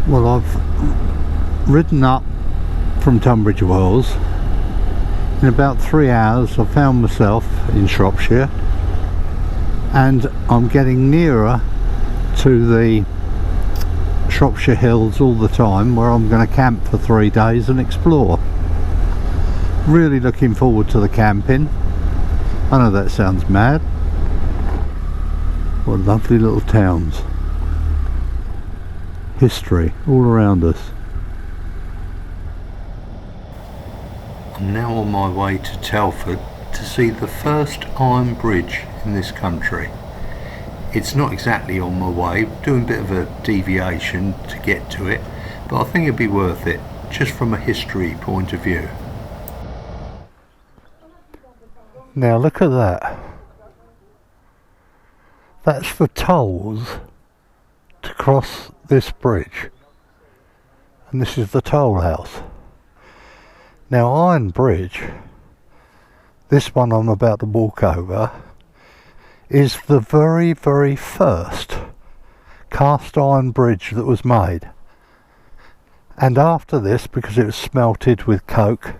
Well, I've ridden up from Tunbridge Wells. In about 3 hours I found myself in Shropshire, and I'm getting nearer to the Shropshire Hills all the time, where I'm going to camp for 3 days and explore. Really looking forward to the camping. I know that sounds mad. What lovely little towns. History all around us. I'm now on my way to Telford to see the first iron bridge in this country. It's not exactly on my way, doing a bit of a deviation to get to it, but I think it'd be worth it, just from a history point of view. Now look at that. That's for tolls to cross this bridge. And this is the toll house. Now Iron Bridge, this one I'm about to walk over, is the very, very first cast iron bridge that was made. And after this, because it was smelted with coke,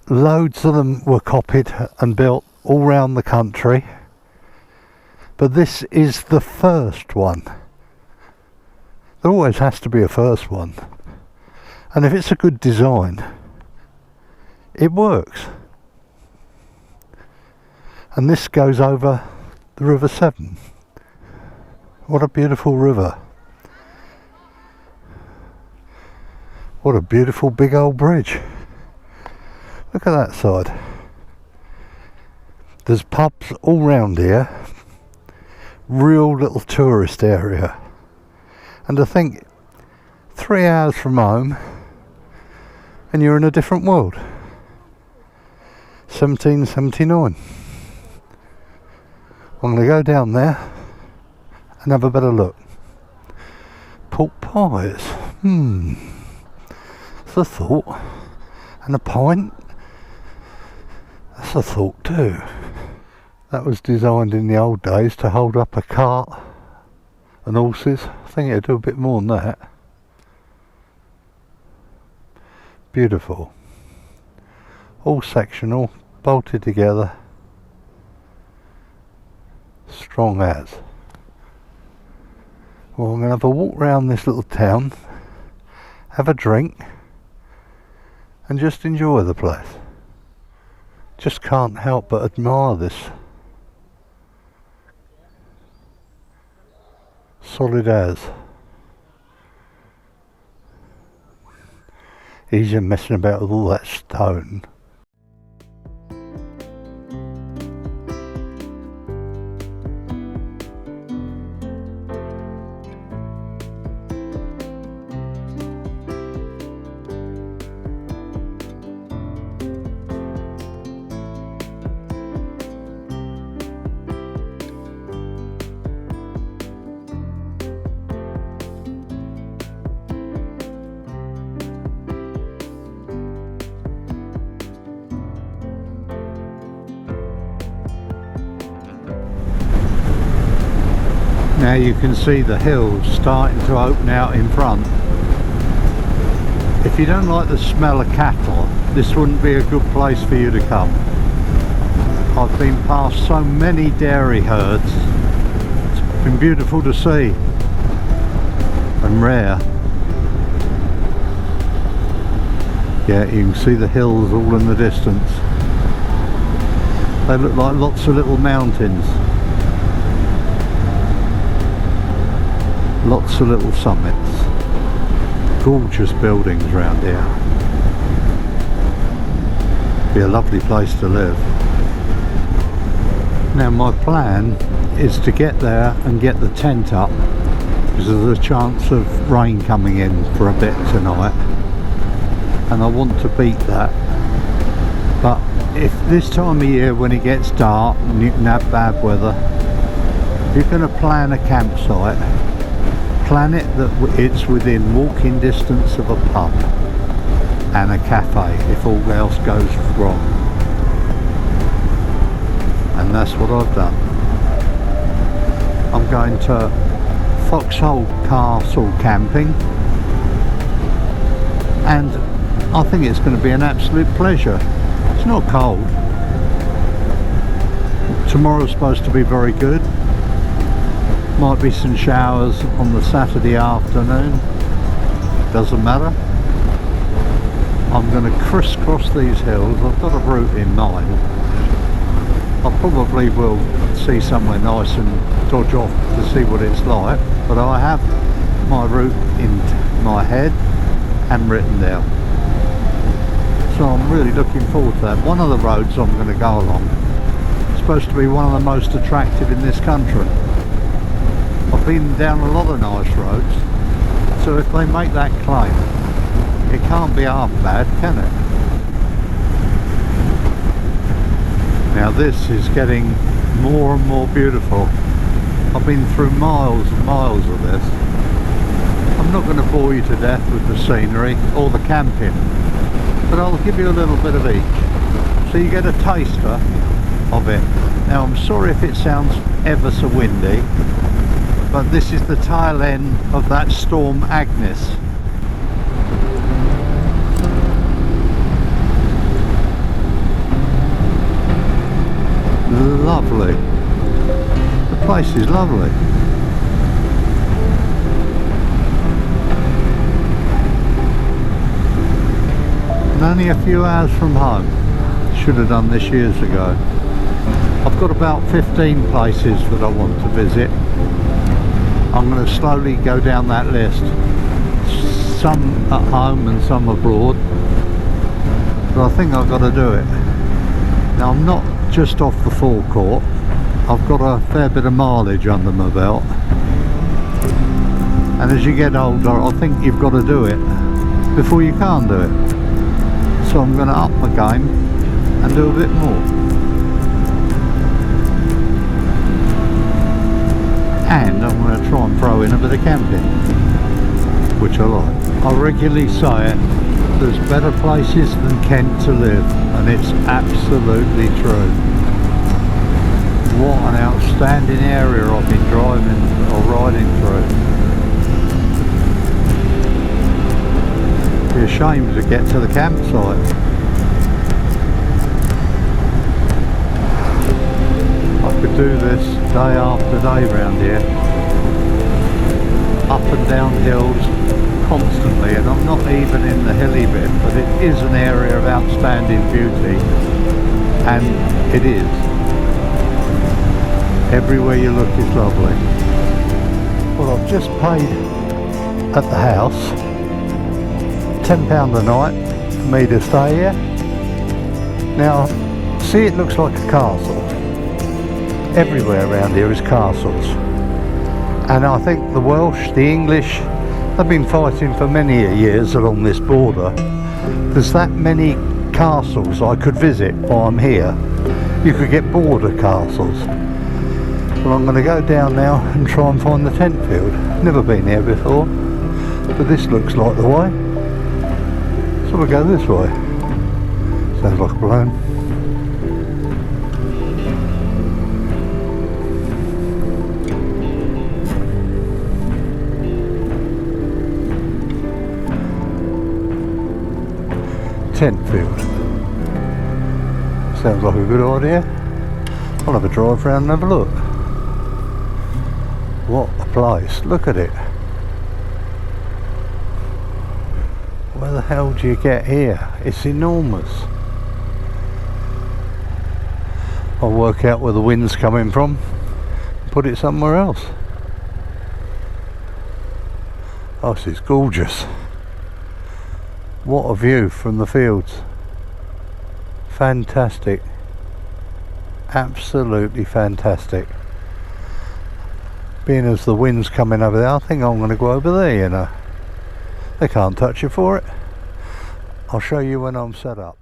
loads of them were copied and built all around the country. But this is the first one. There always has to be a first one. And if it's a good design, it works. And this goes over the River Severn. What a beautiful river. What a beautiful big old bridge. Look at that side. There's pubs all round here. Real little tourist area. And to think, 3 hours from home and you're in a different world. 1779. I'm going to go down there and have a better look. Pork pies. That's a thought. And a pint. That's a thought too. That was designed in the old days to hold up a cart and horses. I think it'll do a bit more than that. Beautiful. All sectional, bolted together. Strong as. Well, I'm going to have a walk round this little town, have a drink, and just enjoy the place. Just can't help but admire this. Solid as. Easier messing about with all that stone. Now you can see the hills starting to open out in front. If you don't like the smell of cattle, this wouldn't be a good place for you to come. I've been past so many dairy herds. It's been beautiful to see and rare. Yeah, you can see the hills all in the distance. They look like lots of little mountains. Lots of little summits. Gorgeous buildings around here. Be a lovely place to live. Now my plan is to get there and get the tent up, because there's a chance of rain coming in for a bit tonight, and I want to beat that. But if this time of year when it gets dark and you can have bad weather, if you're going to plan a campsite, plan it that it's within walking distance of a pub and a cafe if all else goes wrong. And that's what I've done. I'm going to Foxhole Castle camping, and I think it's going to be an absolute pleasure. It's not cold. Tomorrow's supposed to be very good. Might be some showers on the Saturday afternoon. Doesn't matter. I'm going to crisscross these hills. I've got a route in mind. I probably will see somewhere nice and dodge off to see what it's like, but I have my route in my head and written down. So I'm really looking forward to that. One of the roads I'm going to go along is supposed to be one of the most attractive in this country. I've been down a lot of nice roads, so if they make that claim, it can't be half bad, can it? Now this is getting more and more beautiful. I've been through miles and miles of this. I'm not going to bore you to death with the scenery or the camping, but I'll give you a little bit of each, so you get a taster of it. Now I'm sorry if it sounds ever so windy, but this is the tail end of that storm Agnes. Lovely. The place is lovely. And only a few hours from home. Should have done this years ago. I've got about 15 places that I want to visit. I'm going to slowly go down that list. Some at home and some abroad. But I think I've got to do it. Now I'm not just off the forecourt. I've got a fair bit of mileage under my belt, and as you get older I think you've got to do it before you can't do it. So I'm going to up my game and do a bit more. And I'm going to try and throw in a bit of camping, which I like. I regularly say it, there's better places than Kent to live, and it's absolutely true. What an outstanding area I've been driving or riding through. It'd be a shame to get to the campsite. I could do this day after day round here, up and down hills constantly, and I'm not even in the hilly bit, but it is an area of outstanding beauty, and it is. Everywhere you look is lovely. Well, I've just paid at the house £10 a night for me to stay here. Now, see, it looks like a castle. Everywhere around here is castles, and I think the Welsh, the English, they've been fighting for many years along this border. There's that many castles I could visit while I'm here. You could get border castles. Well, I'm going to go down now and try and find the tent field. Never been here before, but this looks like the way. So we'll go this way. Sounds like a plan. Tent field. Sounds like a good idea. I'll have a drive round and have a look. What a place, look at it. Where the hell do you get here? It's enormous. I'll work out where the wind's coming from and put it somewhere else. Oh, this is gorgeous. What a view from the fields. Fantastic. Absolutely fantastic. Being as the wind's coming over there, I think I'm going to go over there, you know. They can't touch you for it. I'll show you when I'm set up.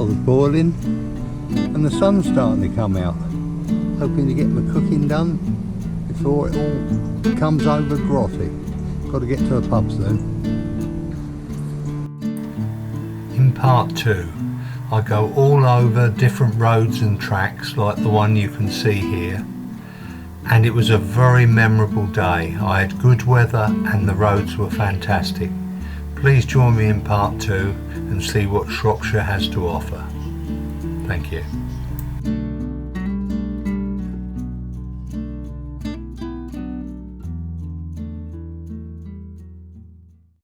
kettle's boiling and the sun's starting to come out. Hoping to get my cooking done before it all comes over grotty. Got to get to the pub soon. In part 2, I go all over different roads and tracks like the one you can see here, and it was a very memorable day. I had good weather and the roads were fantastic. Please join me in part 2 and see what Shropshire has to offer. Thank you.